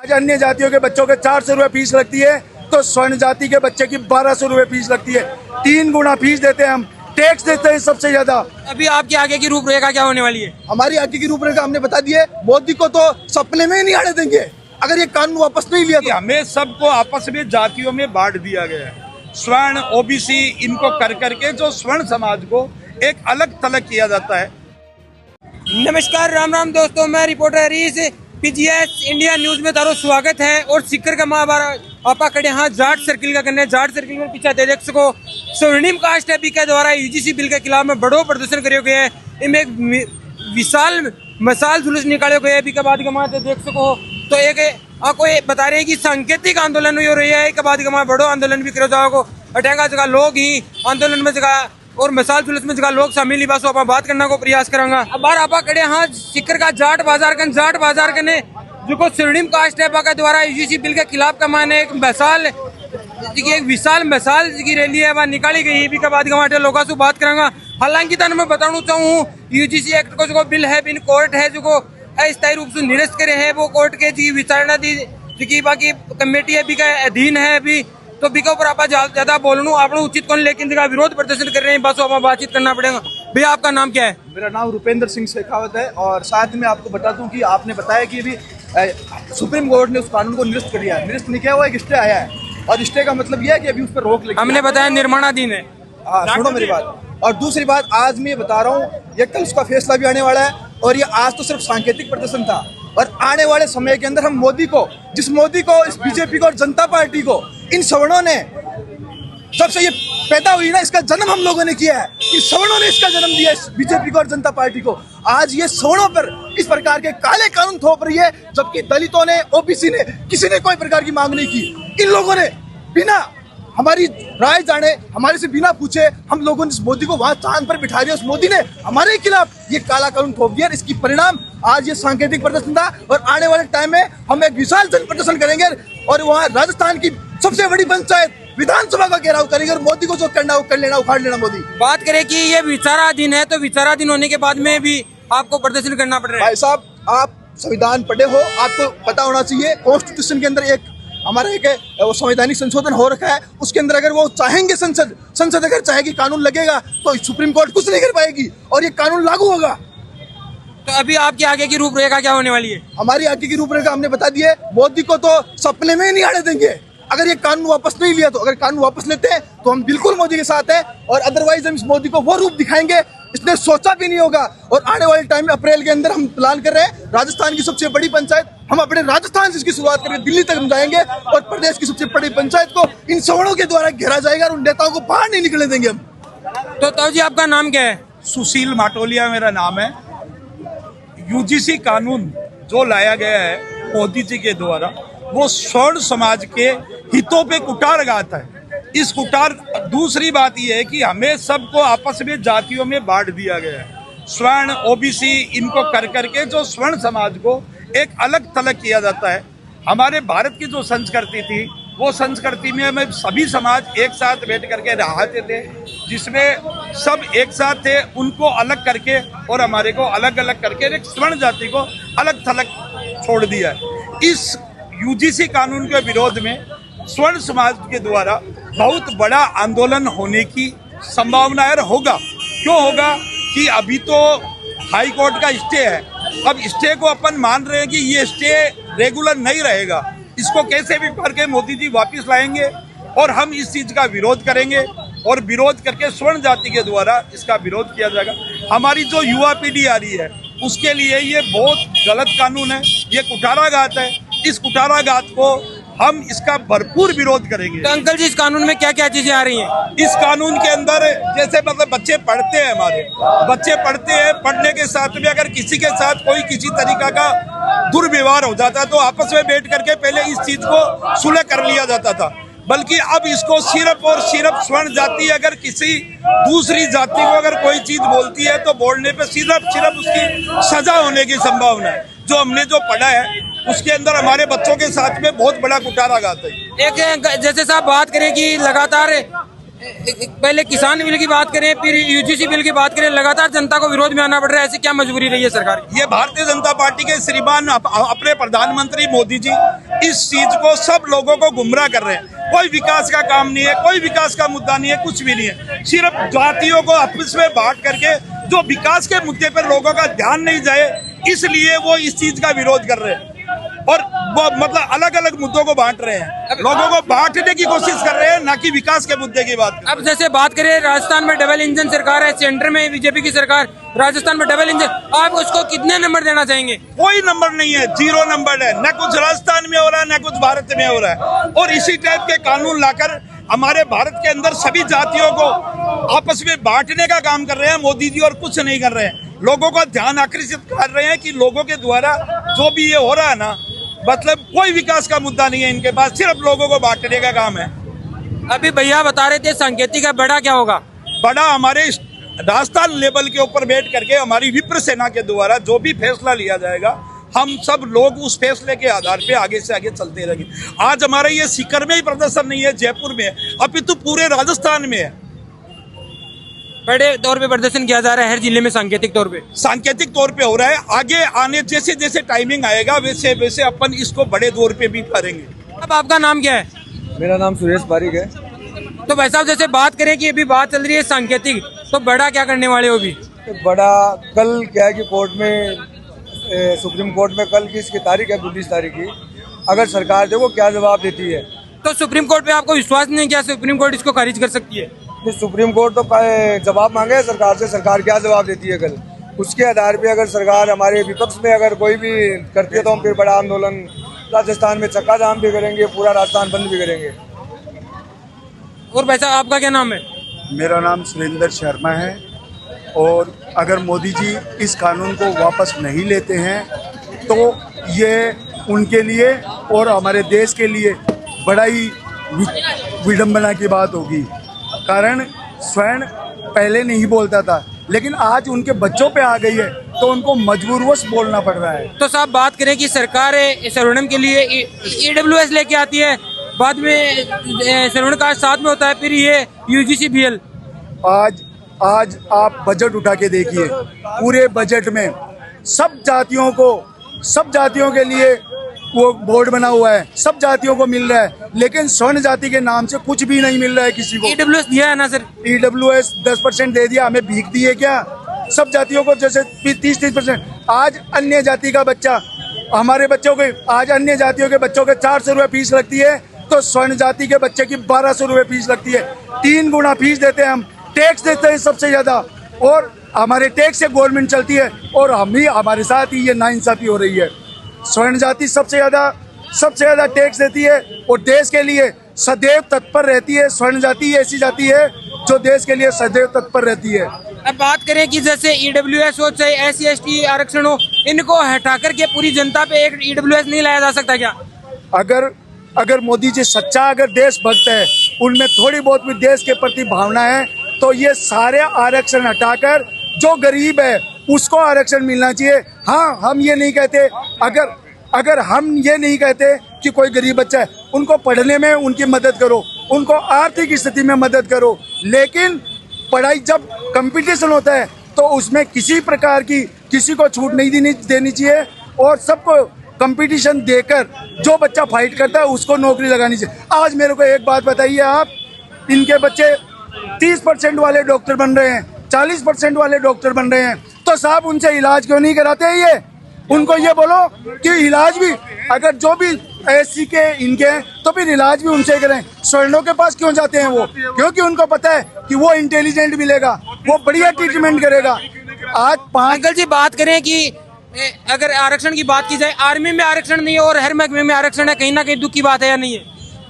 आज अन्य जातियों के बच्चों के 400 रुपए फीस लगती है तो स्वर्ण जाति के बच्चे की 1200 रुपए फीस लगती है। 3 गुना फीस देते हैं हम, टैक्स देते हैं सबसे ज्यादा। अभी आपके आगे की रूपरेखा क्या होने वाली है? हमारी आगे की रूपरेखा हमने बता दी है। मोदी को तो सपने में ही नहीं आने देंगे अगर ये कानून वापस नहीं लिया तो। हमें सबको आपस में जातियों में बांट दिया गया है। स्वर्ण ओबीसी इनको कर करके जो स्वर्ण समाज को एक अलग थलग किया जाता है। नमस्कार, राम राम दोस्तों, मैं reporter Harish PGS India news में तारो स्वागत है। और सिक्कर का महाबार आपा कड़े हाँ जाट सर्किल का करने जाट सर्किल में पीछे देख सको स्वर्णिम कास्ट है के द्वारा यूजीसी बिल के खिलाफ में बड़ो प्रदर्शन करो गए। इनमें एक विशाल मसाल जुलूस निकाले गए है। के बाद देख सको तो एक कोई बता रहे हैं कि सांकेतिक आंदोलन हो रही है। के बाद बड़ो आंदोलन भी करो जाओ अटेगा जगह लोग ही आंदोलन में जगह और मिसाल जुलूस में जगह लोग शामिल बस आप बात करने को प्रयास करूंगा। अब बार आपा कड़े हाँ सिक्कर का जाट बाजार कने जो स्वर्णिम कास्ट है के द्वारा यूजीसी बिल के खिलाफ का माने एक विशाल मिसाल की रैली है वह निकाली गई। के बाद लोगों से बात करूंगा। हालांकि तन मैं बताना चाहूँ यूजीसी एक्ट को जो बिल है बिन कोर्ट है जो अस्थायी रूप से निरस्त करे है वो कोर्ट के जी विचारणा दी बाकी कमेटी है का अधीन है अभी तो बिका ऊपर आप ज्यादा बोलूँ आप उचित कौन लेकिन जगह विरोध प्रदर्शन कर रहे हैं बस आप बातचीत करना पड़ेगा। भैया आपका नाम क्या है? मेरा नाम रुपेंद्र सिंह शेखावत है और साथ में आपको बता दूं कि आपने बताया कि अभी सुप्रीम कोर्ट ने उस कानून को निरस्त कर दिया है। निरस्त नहीं किया हुआ, एक स्टे आया है और स्टे का मतलब यह है कि अभी उस पर रोक लगी। हमने बताया निर्माणाधीन है। सुनो मेरी बात। और दूसरी बात आज मैं बता रहा हूँ ये कल उसका फैसला भी आने वाला है और ये आज तो सिर्फ सांकेतिक प्रदर्शन था और आने वाले समय के अंदर हम मोदी को इस बीजेपी को और जनता पार्टी को इन सवर्णों ने जब से ये पैदा हुई ना इसका जन्म हम लोगों ने किया है कि सवर्णों ने इसका जन्म दिया इस बीजेपी को और जनता पार्टी को। आज ये सवर्णों पर इस प्रकार के काले कानून थोप रही है जबकि दलितों ने ओबीसी ने किसी ने कोई प्रकार की मांग नहीं की। इन लोगों ने बिना हमारी राय जाने हमारे से बिना पूछे हम लोगों ने इस मोदी को वहां चांद पर बिठा दिया। उस मोदी ने हमारे खिलाफ ये काला कानून थोप दिया। इसकी परिणाम आज ये सांकेतिक प्रदर्शन था और आने वाले टाइम में हम एक विशाल जन प्रदर्शन करेंगे और वहाँ राजस्थान की सबसे बड़ी पंचायत विधानसभा का घेराव करेंगे और मोदी को जो करना वो कर लेना, उखाड़ लेना। मोदी बात करें कि ये विचाराधीन है तो विचाराधीन होने के बाद में भी आपको प्रदर्शन करना पड़ रहा है। भाई साहब आप संविधान पढ़े हो, आपको पता होना चाहिए कॉन्स्टिट्यूशन के अंदर एक हमारा एक वो संवैधानिक संशोधन हो रखा है। उसके अंदर अगर वो चाहेंगे संसद अगर चाहेगी कानून लगेगा तो सुप्रीम कोर्ट कुछ नहीं कर पाएगी और ये कानून लागू होगा। तो अभी आपकी आगे की रूपरेखा क्या होने वाली है? हमारी आगे की रूपरेखा हमने बता दी है। मोदी को तो सपने में ही नहीं आने देंगे अगर ये कानून वापस नहीं लिया तो। अगर कानून वापस लेते हैं तो हम बिल्कुल मोदी के साथ हैं और अदरवाइज हम इस मोदी को वो रूप दिखाएंगे इसने सोचा भी नहीं होगा। और आने वाले टाइम में अप्रैल के अंदर हम प्लान कर रहे हैं राजस्थान की सबसे बड़ी पंचायत हम अपने राजस्थान से इसकी शुरुआत करके दिल्ली तक हम जाएंगे और प्रदेश की सबसे बड़ी पंचायत को इन सवर्णों के द्वारा घेरा जाएगा और उन नेताओं को बाहर नहीं निकलने देंगे हम। तो ताऊ जी आपका नाम क्या है? सुशील माटोलिया मेरा नाम है। यूजीसी कानून जो लाया गया है मोदी जी के द्वारा वो स्वर्ण समाज के हितों पे कुठाराघात है। इस कुठार दूसरी बात यह है कि हमें सबको आपस में जातियों में बांट दिया गया है। स्वर्ण ओबीसी इनको कर करके जो स्वर्ण समाज को एक अलग थलग किया जाता है। हमारे भारत की जो संस्कृति थी वो संस्कृति में हमें सभी समाज एक साथ बैठ करके रहते थे जिसमें सब एक साथ थे। उनको अलग करके और हमारे को अलग अलग करके एक स्वर्ण जाति को अलग थलग छोड़ दिया है। इस यूजीसी कानून के विरोध में स्वर्ण समाज के द्वारा बहुत बड़ा आंदोलन होने की संभावना है। होगा क्यों होगा कि अभी तो हाई कोर्ट का स्टे है। अब स्टे को अपन मान रहे हैं कि ये स्टे रेगुलर नहीं रहेगा। इसको कैसे भी करके मोदी जी वापस लाएंगे और हम इस चीज का विरोध करेंगे और विरोध करके स्वर्ण जाति के द्वारा इसका विरोध किया जाएगा। हमारी जो युवा पीढ़ी आ रही है उसके लिए ये बहुत गलत कानून है, ये कुठाराघात है। इस कुठाराघात को हम इसका भरपूर विरोध करेंगे। तो अंकल जी इस कानून में क्या क्या चीजें आ रही हैं? इस कानून के अंदर जैसे मतलब बच्चे पढ़ते हैं, हमारे बच्चे पढ़ते हैं, पढ़ने के साथ में अगर किसी के साथ कोई किसी तरीका का दुर्व्यवहार हो जाता तो आपस में बैठ करके पहले इस चीज को सुलह कर लिया जाता था। बल्कि अब इसको सिर्फ और सिर्फ स्वर्ण जाति अगर किसी दूसरी जाति को अगर कोई चीज बोलती है तो बोलने पे सिर्फ उसकी सजा होने की संभावना है। जो हमने जो पढ़ा है उसके अंदर हमारे बच्चों के साथ में बहुत बड़ा कुठाराघात है। एक जैसे साहब बात करें कि लगातार पहले किसान बिल की बात करें, फिर यूजीसी बिल की बात करें, लगातार जनता को विरोध में आना पड़ रहा है, ऐसी क्या मजबूरी रही है सरकार की? ये भारतीय जनता पार्टी के श्रीमान अपने प्रधानमंत्री मोदी जी इस चीज को सब लोगों को गुमराह कर रहे हैं। कोई विकास का काम नहीं है, कोई विकास का मुद्दा नहीं है, कुछ भी नहीं है। सिर्फ जातियों को आपस में बांट करके जो विकास के मुद्दे पर लोगों का ध्यान नहीं जाए, इसलिए वो इस चीज का विरोध कर रहे हैं और वो मतलब अलग अलग मुद्दों को बांट रहे हैं, लोगों को बांटने की कोशिश कर रहे हैं, ना कि विकास के मुद्दे की बात। अब जैसे बात करें, राजस्थान में डबल इंजन सरकार है, सेंटर में बीजेपी की सरकार, राजस्थान में डबल इंजन, आप उसको कितने नंबर देना चाहेंगे? कोई नंबर नहीं है, 0 नंबर है। न कुछ राजस्थान में हो रहा है, न कुछ भारत में हो रहा है। और इसी टाइप के कानून लाकर हमारे भारत के अंदर सभी जातियों को आपस में बांटने का काम कर रहे हैं मोदी जी, और कुछ नहीं कर रहे हैं। लोगों का ध्यान आकर्षित कर रहे हैं कि लोगों के द्वारा जो भी ये हो रहा है ना, मतलब कोई विकास का मुद्दा नहीं है इनके पास, सिर्फ लोगों को बांटने का काम है। अभी भैया बता रहे थे सांकेतिक है, बड़ा क्या होगा? बड़ा हमारे राजस्थान लेवल के ऊपर बैठ करके हमारी विप्र सेना के द्वारा जो भी फैसला लिया जाएगा, हम सब लोग उस फैसले के आधार पे आगे से आगे चलते रहेंगे। आज हमारा ये सीकर में ही प्रदर्शन नहीं है, जयपुर में, अपितु पूरे राजस्थान में है। बड़े तौर पे प्रदर्शन किया जा रहा है हर जिले में, सांकेतिक तौर पे? सांकेतिक तौर पे हो रहा है। आगे आने जैसे जैसे टाइमिंग आएगा वैसे वैसे अपन इसको बड़े तौर पे भी करेंगे। अब आपका नाम क्या है? मेरा नाम सुरेश पारिक है। तो भाई साहब, जैसे बात करें कि अभी बात चल रही है सांकेतिक, तो बड़ा क्या करने वाले हो अभी? बड़ा कल क्या है कि कोर्ट में सुप्रीम कोर्ट में कल की इसकी तारीख है 29 तारीख की। अगर सरकार देखो क्या जवाब देती है। तो सुप्रीम कोर्ट पे आपको विश्वास नहीं है क्या सुप्रीम कोर्ट इसको खारिज कर सकती है? तो सुप्रीम कोर्ट तो जवाब मांगे है सरकार से, सरकार क्या जवाब देती है कल, उसके आधार पे अगर सरकार हमारे विपक्ष में अगर कोई भी करती है तो हम फिर बड़ा आंदोलन राजस्थान में चक्का जाम भी करेंगे, पूरा राजस्थान बंद भी करेंगे। और भाई साहब, आपका क्या नाम है? मेरा नाम सुरेंद्र शर्मा है। और अगर मोदी जी इस कानून को वापस नहीं लेते हैं तो ये उनके लिए और हमारे देश के लिए बड़ा ही विडंबना की बात होगी। कारण स्वयं पहले नहीं बोलता था, लेकिन आज उनके बच्चों पे आ गई है तो उनको मजबूरवश बोलना पड़ रहा है। तो साहब, बात करें कि सरकार सर्वनम के लिए EWS लेके आती है, बाद में सर्वण का साथ में होता है, फिर ये UGC BL। आज आप बजट उठा के देखिए, पूरे बजट में सब जातियों के लिए वो बोर्ड बना हुआ है, सब जातियों को मिल रहा है, लेकिन स्वर्ण जाति के नाम से कुछ भी नहीं मिल रहा है किसी को। EWS दिया है ना सर? EWS 10% दे दिया, हमें भीख दी है क्या? सब जातियों को जैसे 30%। आज अन्य जाति का बच्चा, हमारे बच्चों के, आज अन्य जातियों के बच्चों के 400 रुपये फीस लगती है, तो स्वर्ण जाति के बच्चे की 1200 रुपये फीस लगती है। 3 गुना फीस देते हैं हम, टैक्स देते हैं सबसे ज्यादा, और हमारे टैक्स से गवर्नमेंट चलती है, और हम ही हमारे साथ ही ये नाइंसाफी हो रही है। स्वर्ण जाति सबसे ज्यादा टैक्स देती है और देश के लिए सदैव तत्पर रहती है। स्वर्ण जाति ऐसी जाति है जो देश के लिए सदैव तत्पर रहती है। अब बात करें कि जैसे EWS हो, चाहे SC ST आरक्षण हो, इनको हटा करके पूरी जनता पे एक EWS नहीं लाया जा सकता क्या? अगर मोदी जी सच्चा अगर देशभक्त है, उनमें थोड़ी बहुत भी देश के प्रति भावना है, तो ये सारे आरक्षण हटाकर जो गरीब है उसको आरक्षण मिलना चाहिए। हाँ, हम ये नहीं कहते, अगर हम ये नहीं कहते कि कोई गरीब बच्चा है, उनको पढ़ने में उनकी मदद करो, उनको आर्थिक स्थिति में मदद करो, लेकिन पढ़ाई जब कंपटीशन होता है तो उसमें किसी प्रकार की किसी को छूट नहीं देनी चाहिए, और सबको कंपटीशन देकर जो बच्चा फाइट करता है उसको नौकरी लगानी चाहिए। आज मेरे को एक बात बताइए आप, इनके बच्चे 30% वाले डॉक्टर बन रहे हैं, 40% वाले डॉक्टर बन रहे हैं, तो साहब उनसे इलाज क्यों नहीं कराते? ये उनको ये बोलो कि इलाज भी अगर जो भी SC के इनके हैं तो फिर इलाज भी उनसे करें। स्वर्णों के पास क्यों जाते हैं वो? क्योंकि उनको पता है कि वो इंटेलिजेंट मिलेगा, वो बढ़िया ट्रीटमेंट करेगा। आज अंकल जी, बात करें कि अगर आरक्षण की बात की जाए, आर्मी में आरक्षण नहीं है और हर महकमे में आरक्षण है, कहीं ना कहीं दुख की बात है या नहीं है?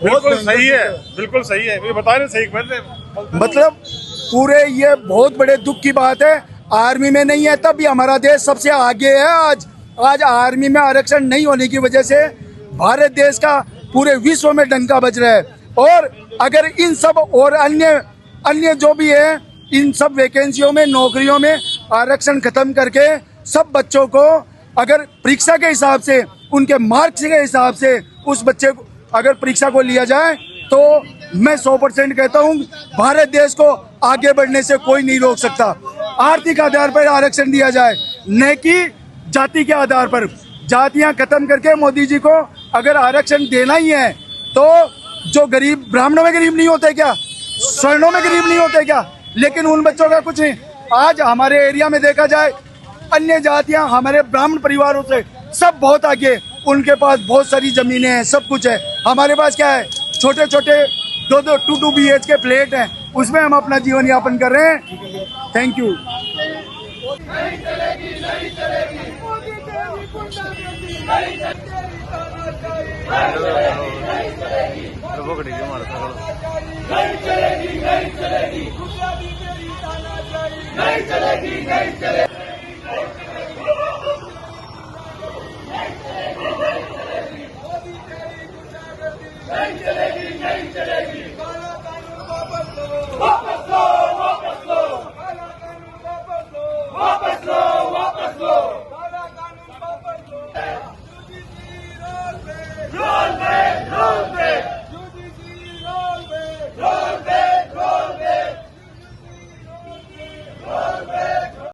बिल्कुल सही है, बिल्कुल सही है, ये बता रहे सही मतलब पूरे ये बहुत बड़े दुख की बात है। आर्मी में नहीं है तब भी हमारा देश सबसे आगे है। आज आर्मी में आरक्षण नहीं होने की वजह से भारत देश का पूरे विश्व में डंका बज रहा है। और अगर इन सब और अन्य जो भी है, इन सब वैकेंसियों में, नौकरियों में आरक्षण खत्म करके सब बच्चों को अगर परीक्षा के हिसाब से, उनके मार्क्स के हिसाब से उस बच्चे को अगर परीक्षा को लिया जाए तो मैं 100% कहता हूँ भारत देश को आगे बढ़ने से कोई नहीं रोक सकता। आर्थिक आधार पर आरक्षण दिया जाए, न कि जाति के आधार पर। जातियां खत्म करके मोदी जी को अगर आरक्षण देना ही है तो जो गरीब, ब्राह्मणों में गरीब नहीं होते क्या, स्वर्णों में गरीब नहीं होते क्या, लेकिन उन बच्चों का कुछ नहीं। आज हमारे एरिया में देखा जाए, अन्य जातियां हमारे ब्राह्मण परिवारों से सब बहुत आगे, उनके पास बहुत सारी जमीनें हैं, सब कुछ है। हमारे पास क्या है, छोटे छोटे 2 BH के फ्लैट हैं, उसमें हम अपना जीवन यापन कर रहे हैं। Thank you. नहीं चलेगी, नहीं चलेगी।